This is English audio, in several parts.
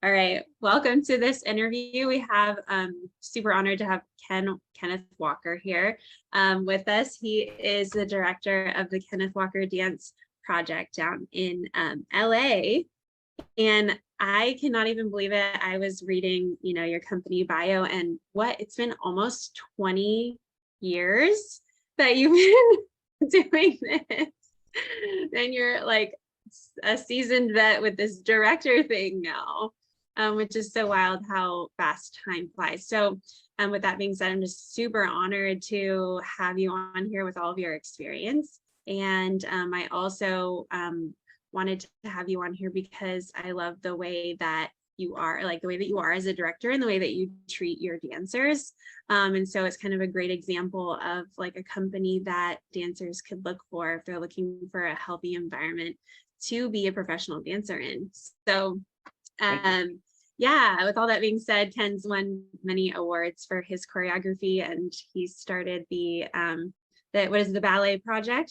All right, welcome to this interview. We have super honored to have Kenneth Walker here with us. He is the director of the Kenneth Walker Dance Project down in LA. And I cannot even believe it. I was reading, your company bio and it's been almost 20 years that you've been doing this. And you're like a seasoned vet with this director thing now. Which is so wild how fast time flies. So with that being said, I'm just super honored to have you on here with all of your experience. And I also wanted to have you on here because I love the way that you are, like the way that you are as a director and the way that you treat your dancers. And so it's kind of a great example of like a company that dancers could look for if they're looking for a healthy environment to be a professional dancer in. So yeah, with all that being said, Ken's won many awards for his choreography, and he started the ballet project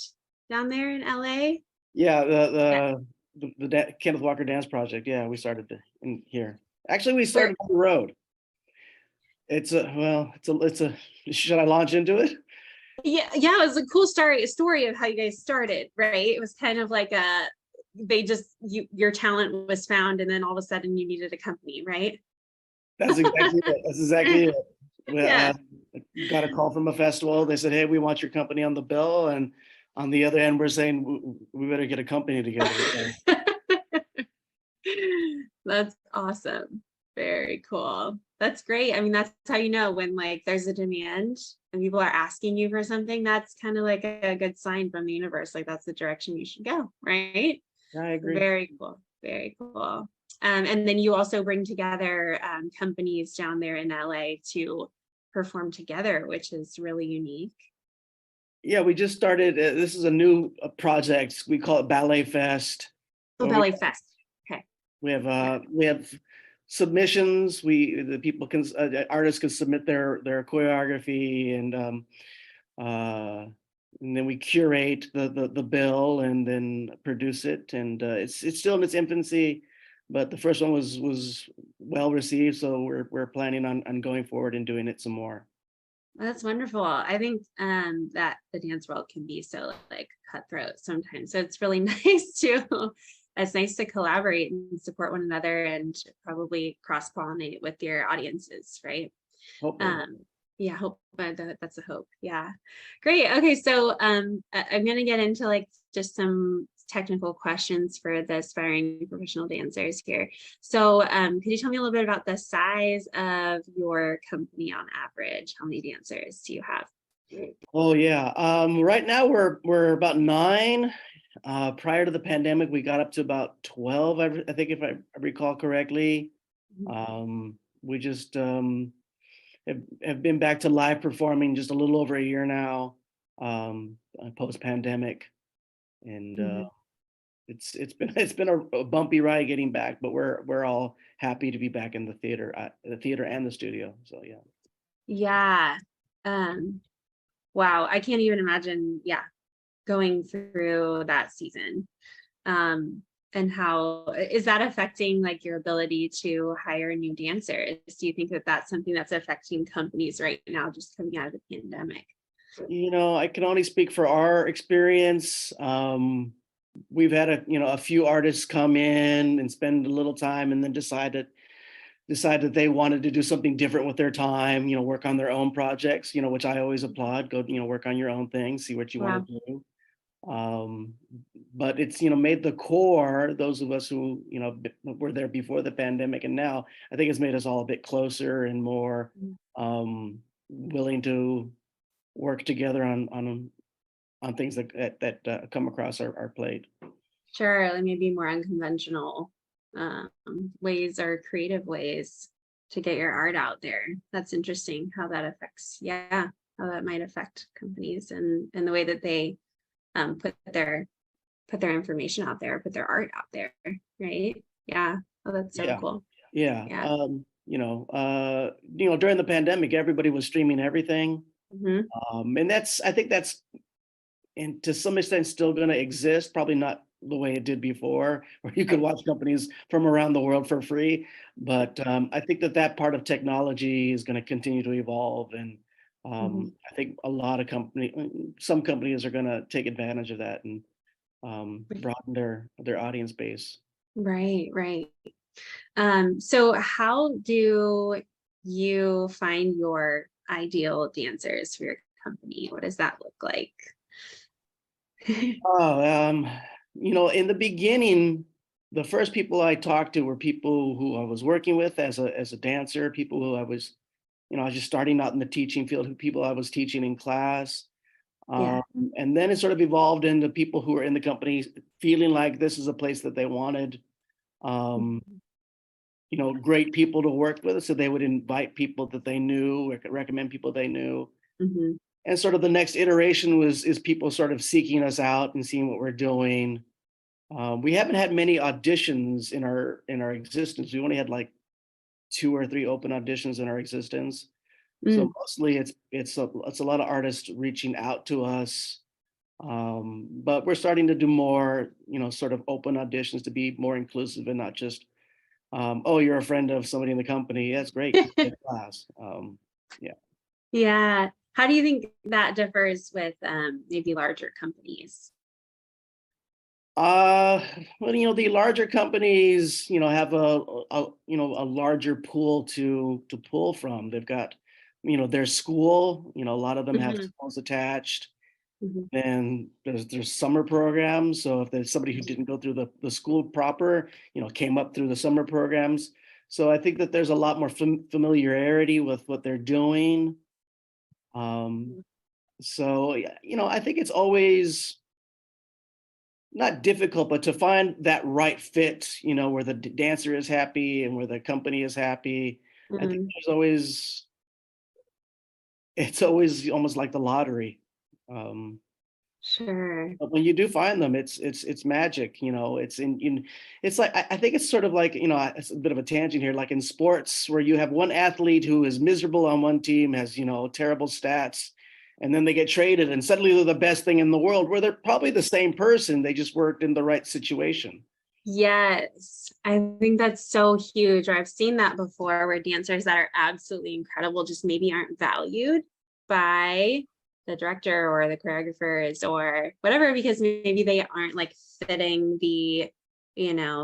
down there in LA? Yeah, the Kenneth Walker Dance Project. Yeah, we started in here. Actually, we started on the road. Should I launch into it? Yeah, it was a cool story of how you guys started, right? It was kind of like your talent was found, and then all of a sudden you needed a company, right? That's exactly it. Yeah. Got a call from a festival. They said, "Hey, we want your company on the bill," and on the other end, we're saying we better get a company together. That's awesome. Very cool. That's great. I mean, that's how you know when like there's a demand and people are asking you for something. That's kind of like a good sign from the universe. Like that's the direction you should go, right? I agree. Very cool. Very cool. And then you also bring together companies down there in LA to perform together, which is really unique. Yeah, we just started. This is a new project. We call it Ballet Fest. Oh, Ballet Fest. Okay. We have submissions. Artists can submit their choreography, and then we curate the bill and then produce it. And it's still in its infancy, but the first one was well received. So we're planning on going forward and doing it some more. That's wonderful. I think that the dance world can be so like cutthroat sometimes. So it's really it's nice to collaborate and support one another and probably cross-pollinate with your audiences, right? Hopefully. Yeah, hope that's a hope. Yeah, great. Okay, so I'm gonna get into like just some technical questions for the aspiring professional dancers here. So could you tell me a little bit about the size of your company on average? How many dancers do you have? Oh yeah, right now we're about 9. Prior to the pandemic, we got up to about 12, I think, if I recall correctly. We just have been back to live performing just a little over a year now, post-pandemic, and it's been a bumpy ride getting back, but we're all happy to be back in the theater and the studio. So yeah. Yeah. Wow, I can't even imagine. Yeah, going through that season. And how is that affecting like your ability to hire new dancers? Do you think that that's something that's affecting companies right now, just coming out of the pandemic? I can only speak for our experience. We've had a few artists come in and spend a little time and then decide that they wanted to do something different with their time, work on their own projects, which I always applaud. Go, work on your own thing, see what you want to do. But it's made the core, those of us who were there before the pandemic and now, I think it's made us all a bit closer and more willing to work together on things that come across our plate. Sure, like maybe more unconventional ways or creative ways to get your art out there. That's interesting how that affects, how that might affect companies and the way that they put their information out there, put their art out there, right? Yeah. Oh, that's so cool. Yeah. During the pandemic, everybody was streaming everything. And I think that's and to some extent still going to exist, probably not the way it did before, where you could Right. watch companies from around the world for free. But I think that that part of technology is going to continue to evolve, and Mhm. I think a lot of some companies are going to take advantage of that and broaden their audience base. Right, right. So how do you find your ideal dancers for your company? What does that look like? Oh, in the beginning, the first people I talked to were people who I was working with as a dancer, people who I was just starting out in the teaching field, who people I was teaching in class. Yeah. Um, and then it sort of evolved into people who were in the company feeling like this is a place that they wanted, um, Mhm. great people to work with. So they would invite people that they knew, recommend people they knew. Mhm. And sort of the next iteration is people sort of seeking us out and seeing what we're doing. We haven't had many auditions in our existence. We only had like 2 or 3 open auditions in our existence. So Mm, mostly it's a lot of artists reaching out to us. But we're starting to do more, sort of open auditions to be more inclusive and not just, oh, you're a friend of somebody in the company. That's great. Come to class. Yeah. yeah. How do you think that differs with maybe larger companies? Uh, well, the larger companies, have a larger pool to pull from. They've got, their school, a lot of them have Mhm. schools attached. Mhm. Then there's summer programs. So if there's somebody who didn't go through the school proper, came up through the summer programs. So I think that there's a lot more familiarity with what they're doing. Um, so yeah, I think it's always not difficult, but to find that right fit, where the dancer is happy and where the company is happy. I think Mhm. it's always almost like the lottery. Um, Sure. But when you do find them, it's magic, it's like I think it's sort of like, it's a bit of a tangent here, like in sports where you have one athlete who is miserable on one team, has, terrible stats, and then they get traded and suddenly they're the best thing in the world, where they're probably the same person, they just worked in the right situation. Yes, I think that's so huge. Or I've seen that before where dancers that are absolutely incredible just maybe aren't valued by the director or the choreographers or whatever because maybe they aren't like fitting the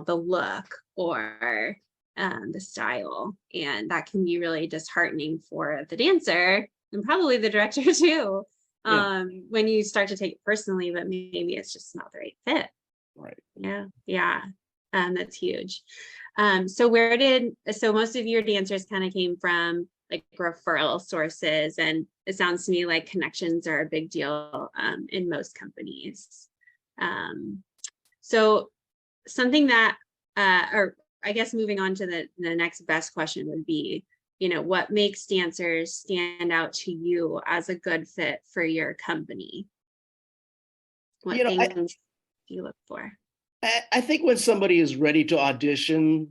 look or the style. And that can be really disheartening for the dancer and probably the director too. Yeah, When you start to take it personally, but maybe it's just not the right fit. right. Yeah, yeah. That's huge. So most of your dancers kind of came from like referral sources, and it sounds to me like connections are a big deal in most companies. Um, so something that or I guess moving on to the next best question would be, what makes dancers stand out to you as a good fit for your company? You What know, I things do you look for? I think when somebody is ready to audition,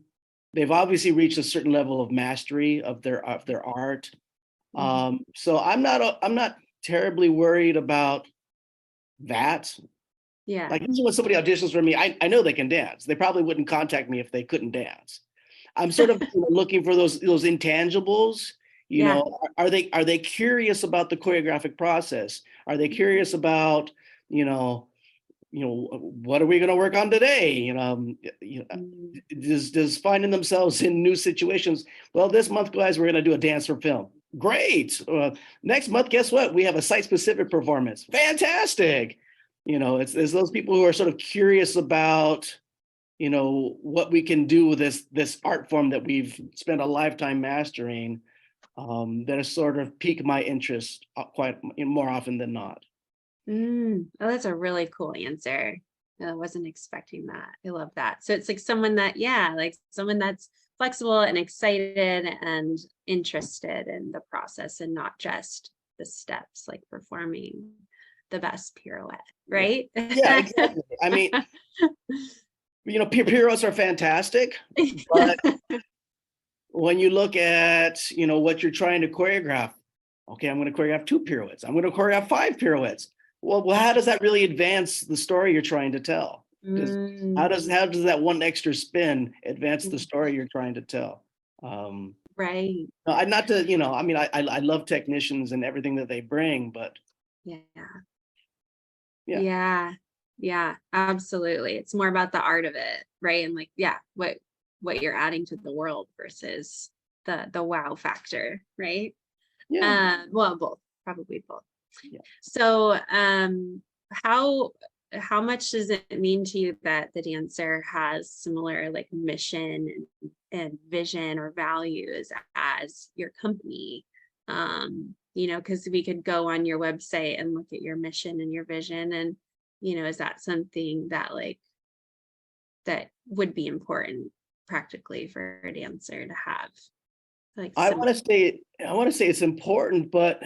they've obviously reached a certain level of mastery of their art. Mhm. So I'm not terribly worried about that. Yeah. Like even when somebody auditions for me, I know they can dance. They probably wouldn't contact me if they couldn't dance. I'm sort of looking for those intangibles. Yeah. Are they curious about the choreographic process? Are they curious about, you know, what are we going to work on today? Mm. Does finding themselves in new situations. Well, this month, guys, we're going to do a dance for film. Great. Next month, guess what? We have a site-specific performance. Fantastic. It's those people who are sort of curious about, what we can do with this art form that we've spent a lifetime mastering. That has sort of piqued my interest quite more often than not. Oh, that's a really cool answer. I wasn't expecting that. I love that. So it's like someone that, yeah, like someone that's flexible and excited and interested in the process and not just the steps, like performing the best pirouette, Yeah. right? Yeah, exactly. I mean, pirouettes are fantastic, but when you look at, what you're trying to choreograph, okay, I'm going to choreograph 2 pirouettes. I'm going to choreograph 5 pirouettes. Well, how does that really advance the story you're trying to tell? Does Mm, how does that one extra spin advance the story you're trying to tell? right. No, I not to, I mean, I love technicians and everything that they bring, but Yeah. yeah, Yeah. Yeah, absolutely. It's more about the art of it, right? And like, yeah, what you're adding to the world versus the wow factor, right? yeah, Well, both, probably both. yeah. So, how how much does it mean to you that the dancer has similar like mission and vision or values as your company? Because we could go on your website and look at your mission and your vision, and is that something that like that would be important practically for a dancer to have like similar? I want to say it's important, but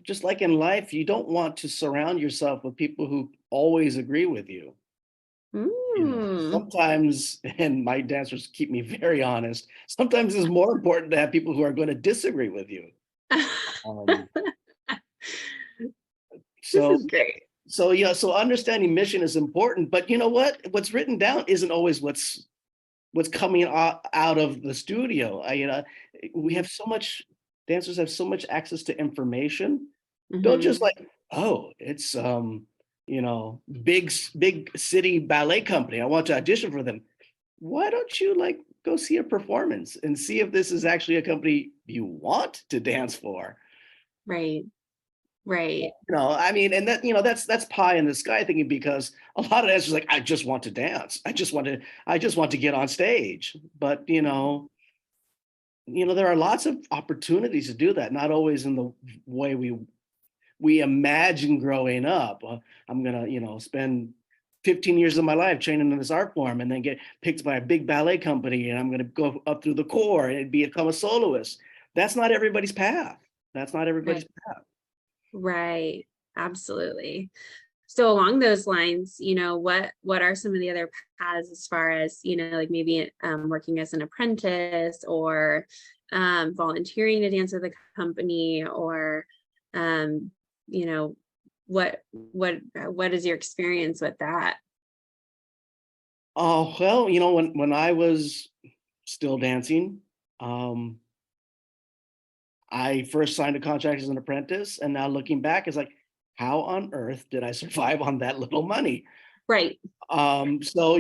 just like in life, you don't want to surround yourself with people who always agree with you. Mm. Sometimes, and my dancers keep me very honest, sometimes it's more important to have people who are going to disagree with you. Um, This so, is great. so understanding mission is important, but you know what? What's written down isn't always what's coming out of the studio. We have so much, dancers have so much access to information. Don't just Mhm. like, oh, it's big city ballet company. I want to audition for them. Why don't you like go see a performance and see if this is actually a company you want to dance for? Right, right, I mean, and that's pie in the sky thinking, because a lot of dancers like, I just want to dance. I just want to get on stage. But there are lots of opportunities to do that, not always in the way we imagine growing up. I'm gonna, spend 15 years of my life training in this art form and then get picked by a big ballet company, and I'm gonna go up through the corps and become a soloist. That's not everybody's path. That's not everybody's right, path. right. Absolutely. So along those lines, what are some of the other paths as far as, like maybe working as an apprentice or volunteering to dance with a company or um, you know, what is your experience with that? Oh, well, when I was still dancing, um, I first signed a contract as an apprentice, and now looking back, it's like, how on earth did I survive on that little money? Right, So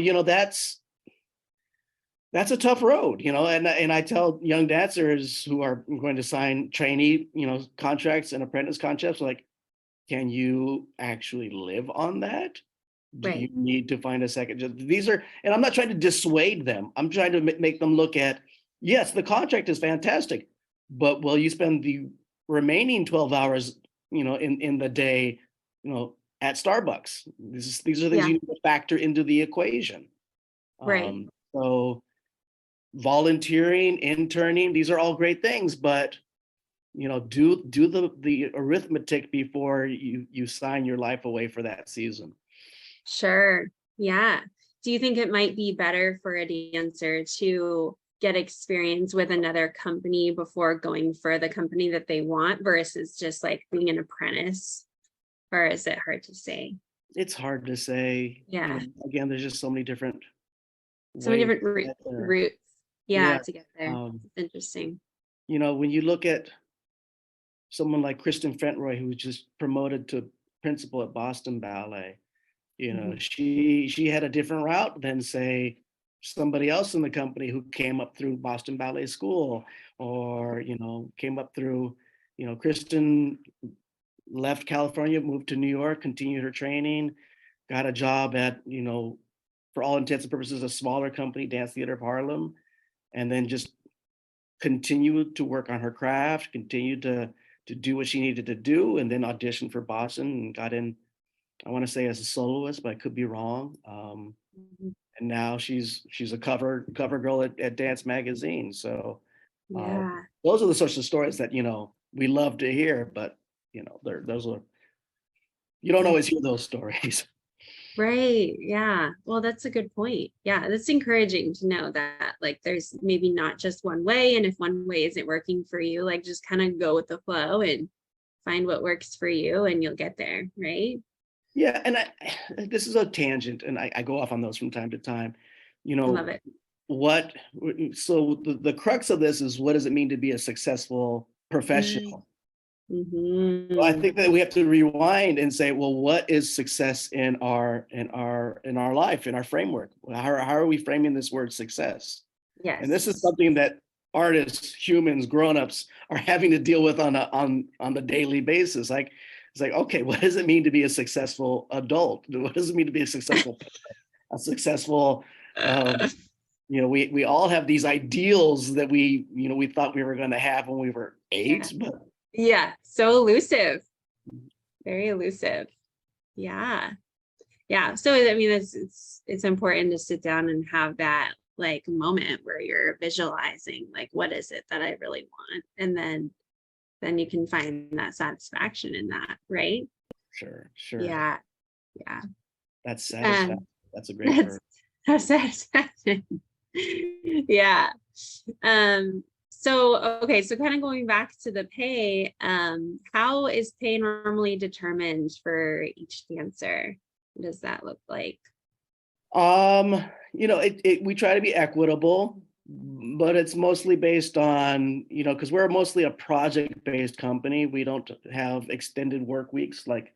that's a tough road, and I tell young dancers who are going to sign trainee, contracts and apprentice contracts, like, can you actually live on that? Do you right, need to find a second job? These are, and I'm not trying to dissuade them. I'm trying to make them look at, yes, the contract is fantastic, but will you spend the remaining 12 hours, in the day, at Starbucks? These are things yeah, you need to factor into the equation. right. So volunteering, interning, these are all great things, but do the arithmetic before you sign your life away for that season. Sure. Yeah. Do you think it might be better for a dancer to get experience with another company before going for the company that they want versus just like being an apprentice? Or is it hard to say? It's hard to say. Yeah. Again, there's just so many different So many ways different to get there. routes. Yeah, Yeah. to get there. Um, It's interesting. when you look at someone like Kristen Fentroy, who was just promoted to principal at Boston Ballet, Mhm. she had a different route than, say, somebody else in the company who came up through Boston Ballet School, or came up through, Kristen left California, moved to New York, continued her training, got a job at, for all intents and purposes, a smaller company, Dance Theater of Harlem, and then just continued to work on her craft, continued to do what she needed to do, and then auditioned for Boston and got in, I want to say, as a soloist, but I could be wrong. Mhm. And now she's a cover girl at Dance Magazine. So uh, Yeah. those are the sorts of stories that we love to hear, but those are, you don't Right. always hear those stories. Right. Yeah. Well, that's a good point. Yeah. That's encouraging to know that like there's maybe not just one way. And if one way isn't working for you, like just kind of go with the flow and find what works for you and you'll get there. Right. Yeah, and this is a tangent, and I go off on those from time to time. You I love know, it. what, so the crux of this is, what does it mean to be a successful professional? So I Mm-hmm. think that we have to rewind and say, well, what is success in our life, in our framework? How are we framing this word success? And this is Yes. something that artists, humans, grown-ups are having to deal with on the daily basis. Like, it's like, okay, what does it mean to be a successful adult? What does it mean to be a successful parent, a successful, we all have these ideals that we thought we were going to have when we were Yeah. 8, but Yeah. So elusive. Very elusive. Yeah. Yeah. So I mean, it's important to sit down and have that like moment where you're visualizing like what is it that I really want, and then you can find that satisfaction in that, right? sure. Yeah. Yeah. That's satisfaction. Um, That's a great that's word. that's satisfaction. Yeah. So okay, so kind of going back to the pay, how is pay normally determined for each dancer? What does that look like? We try to be equitable, but it's mostly based on, because we're mostly a project-based company. We don't have extended work weeks like,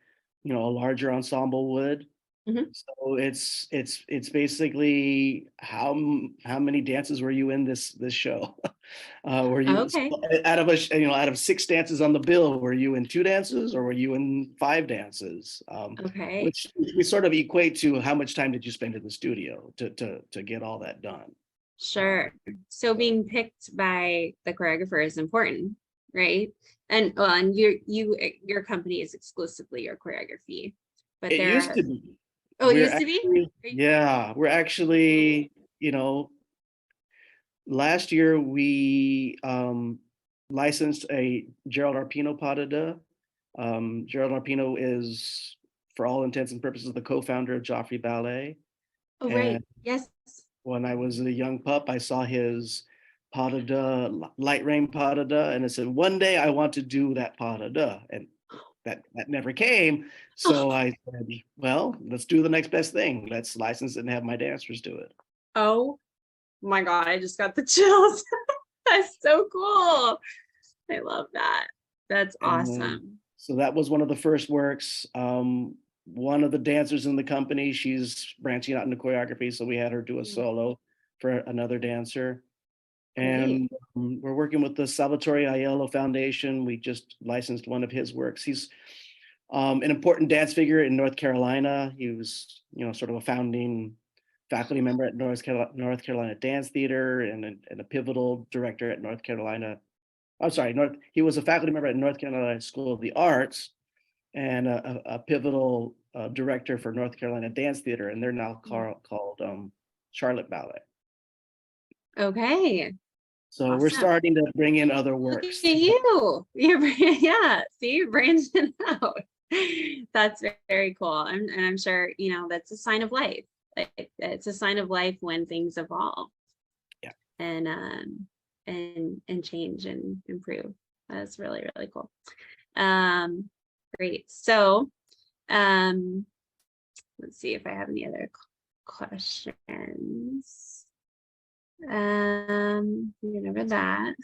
a larger ensemble would. Mhm. So it's basically how many dances were you in this show? Were you, Okay. out of 6 dances on the bill, were you in 2 dances or were you in 5 dances? Okay. Which we sort of equate to how much time did you spend in the studio to get all that done. Um, Sure. So so being picked by the choreographer is important, right? And well, and your company is exclusively your choreography, but it there used are, to be. oh, it used to be? We're actually, last year we licensed a Gerald Arpino pas de deux. Gerald Arpino is, for all intents and purposes, the co-founder of Joffrey Ballet. Oh, right. And Yes. when I was a young pup, I saw his pas de deux, Light Rain pas de deux, and I said, one day I want to do that pas de deux. And that never came. So I said, well, let's do the next best thing. Let's license it and have my dancers do it. Oh my God, I just got the chills. That's so cool. I love that. That's And then, awesome. so that was one of the first works. One of the dancers in the company, she's branching out into choreography, so we had her do a solo for another dancer. Great. And we're working with the Salvatore Aiello Foundation. We just licensed one of his works. He's an important dance figure in North Carolina. He was, sort of a founding faculty member at North Carolina Dance Theater, and a pivotal director at North Carolina. I'm sorry, he was a faculty member at North Carolina School of the Arts, and a pivotal director for North Carolina Dance Theater, and they're now called Charlotte Ballet. Okay. So we're Awesome. starting to bring in other Look at works. you. Yeah. See, you're branching out. That's very cool. And I'm sure, that's a sign of life. It's a sign of life when things evolve Yeah. and change and improve. That's really, really cool. Um, great. So, let's see if I have any other questions. Get over that.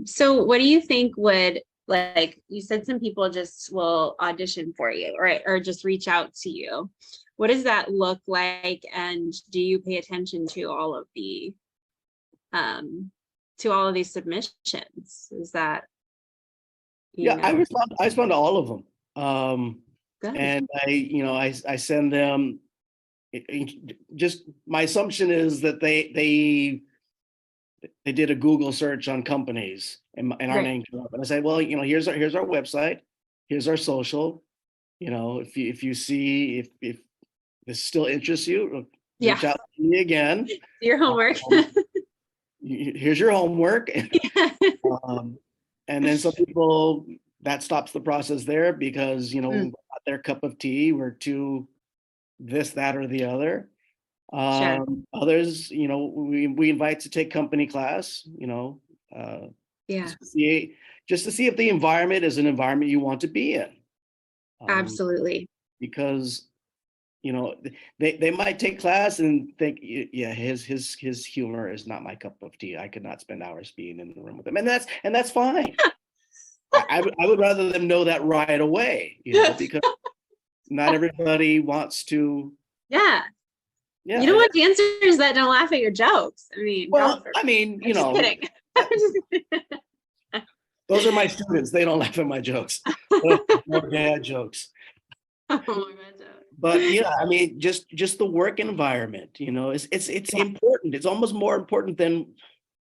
So what do you think would, like you said, some people just will audition for you, or just reach out to you. What does that look like? And do you pay attention to all of these submissions? Is that, Yeah, I respond to all of them. good? And I send them, just my assumption is that they did a Google search on companies, and our Right. name came up. And I said, well, here's our website, here's our social. If you see, if this still interests you, Yeah. reach out to me again. Your homework. Um, Here's your homework. Um, and then some people, that stops the process there because, Mm, not their cup of tea. We're too this, that, or the other. sure. Others, we invite to take company class, uh, Yeah. just to see if the environment is an environment you want to be in. Absolutely. Because, you know, they might take class and think, yeah, his humor is not my cup of tea. I could not spend hours being in the room with him. And that's fine. I would rather them know that right away, you know, because not everybody wants to. Yeah. Yeah. You don't want dancers that don't laugh at your jokes. I mean, Well, I mean, you know, kidding. those are my students. They don't laugh at my jokes. More dad jokes. Oh my God. But yeah, I mean, just the work environment, you know, it's important. It's almost more important than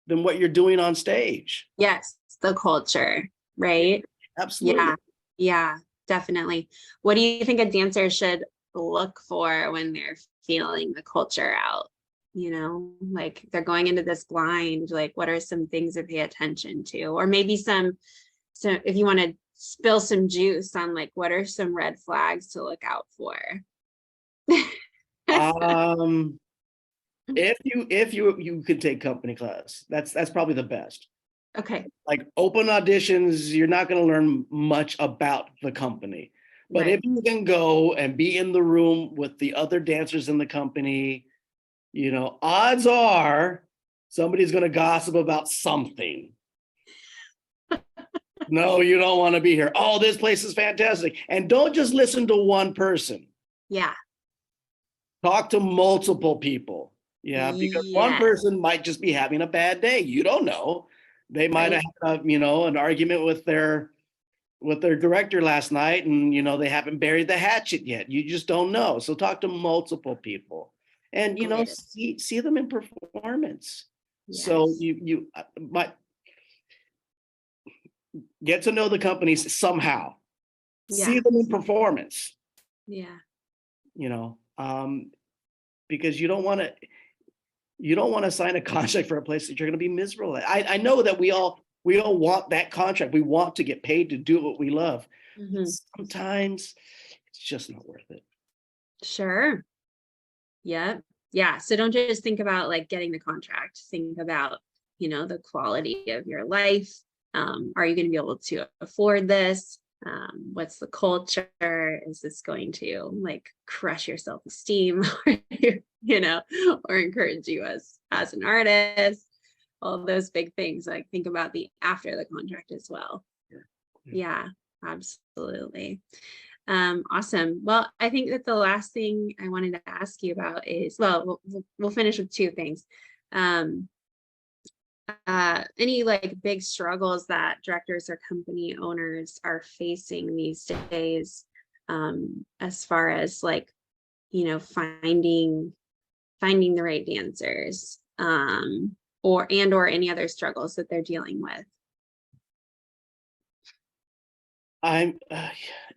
what you're doing on stage. Yes, the culture, right? Absolutely. Yeah, yeah, definitely. What do you think a dancer should look for when they're feeling the culture out? You know, like they're going into this blind, like what are some things to pay attention to? Or maybe so if you want to spill some juice on like what are some red flags to look out for? If you could take company class, that's probably the best. Okay. Like open auditions, you're not going to learn much about the company. But Right. if you can go and be in the room with the other dancers in the company, you know, odds are somebody's going to gossip about something. No, you don't want to be here. Oh, this place is fantastic. And don't just listen to one person. Yeah. Talk to multiple people. Yeah, because one person might just be having a bad day. You don't know. They might have had, you know, an argument with their director last night, and you know they haven't buried the hatchet yet. You just don't know. So talk to multiple people, and you know, see them in performance. Yes. So you might get to know the companies somehow. Yeah. See them in performance. Yeah. You know, because you don't want to sign a contract for a place that you're going to be miserable at. I know that we all want that contract. We want to get paid to do what we love. Mm-hmm. Sometimes it's just not worth it. Sure. Yeah. Yeah. So don't just think about like getting the contract. Think about, you know, the quality of your life. Are you going to be able to afford this? What's the culture? Is this going to like crush your self-esteem, you know, or encourage you as an artist? All those big things. Like think about the after the contract as well. Yeah, absolutely. Awesome. Well, I think that the last thing I wanted to ask you about is, well, we'll finish with two things. Any like big struggles that directors or company owners are facing these days, as far as like, you know, finding the right dancers, or any other struggles that they're dealing with? I'm,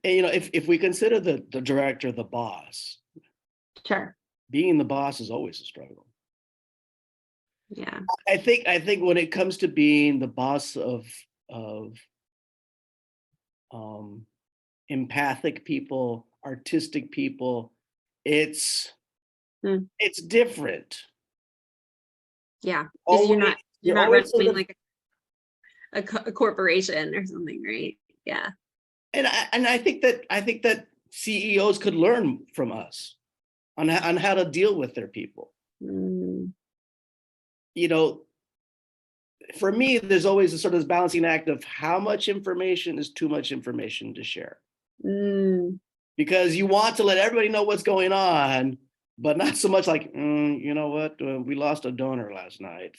you know, if we consider the director the boss, sure, being the boss is always a struggle. Yeah, I think when it comes to being the boss of empathic people, artistic people, it's different. Yeah, because you're not running like a corporation or something, right? Yeah. And I think that CEOs could learn from us on how to deal with their people. You know, for me, there's always a sort of balancing act of how much information is too much information to share. Because you want to let everybody know what's going on, but not so much like, you know what, we lost a donor last night.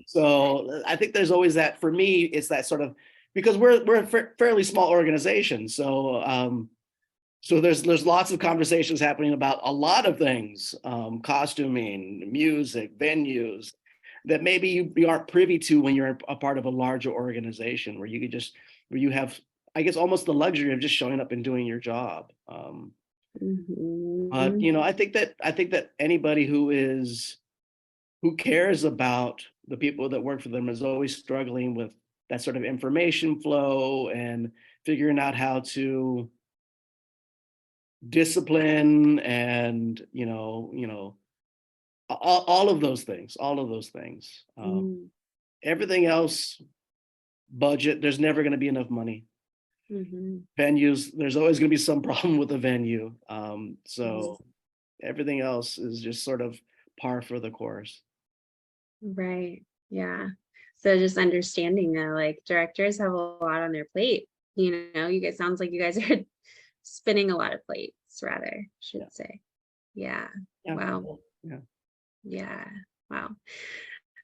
So I think there's always that. For me, it's that sort of, because we're a fairly small organization. So so there's lots of conversations happening about a lot of things, costuming, music, venues, that maybe you aren't privy to when you're a part of a larger organization where you have, I guess, almost the luxury of just showing up and doing your job. But you know, I think that anybody who cares about the people that work for them is always struggling with that sort of information flow and figuring out how to discipline and all of those things. Everything else budget. There's never going to be enough money. Mhm. Venues, there's always going to be some problem with the venue. Mhm. So everything else is just sort of par for the course. Right. Yeah. So just understanding that like directors have a lot on their plate. You guys sounds like you guys are spinning a lot of plates, rather, Yeah. should say. Yeah. Yeah. Wow. Yeah. Yeah. Wow.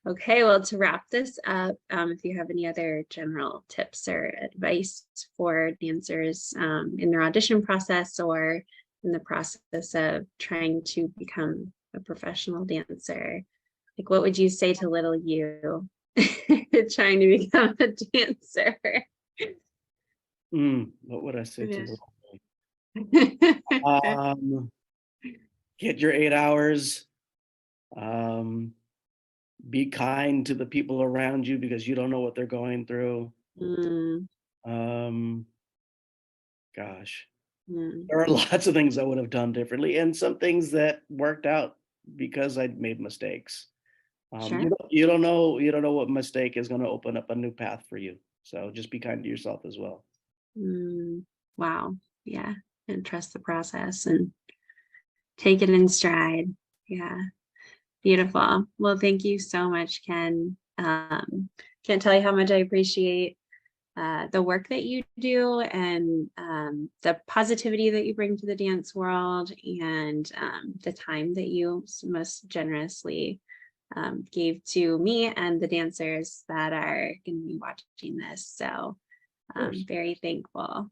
Okay, well, to wrap this up, if you have any other general tips or advice for dancers in their audition process or in the process of trying to become a professional dancer, like what would you say to little you trying to become a dancer? What would I say to Yeah. the um get your 8 hours. Um be kind to the people around you because you don't know what they're going through. Mm, Um gosh. mm, There are lots of things I would have done differently and some things that worked out because I'd made mistakes. sure. You don't know what mistake is going to open up a new path for you. So just be kind to yourself as well. Mm, wow. Yeah. And trust the process and take it in stride. Yeah. Beautiful. Well, thank you so much, Ken. Can't tell you how much I appreciate the work that you do and the positivity that you bring to the dance world and the time that you most generously gave to me and the dancers that are going to be watching this. So Of course. very thankful.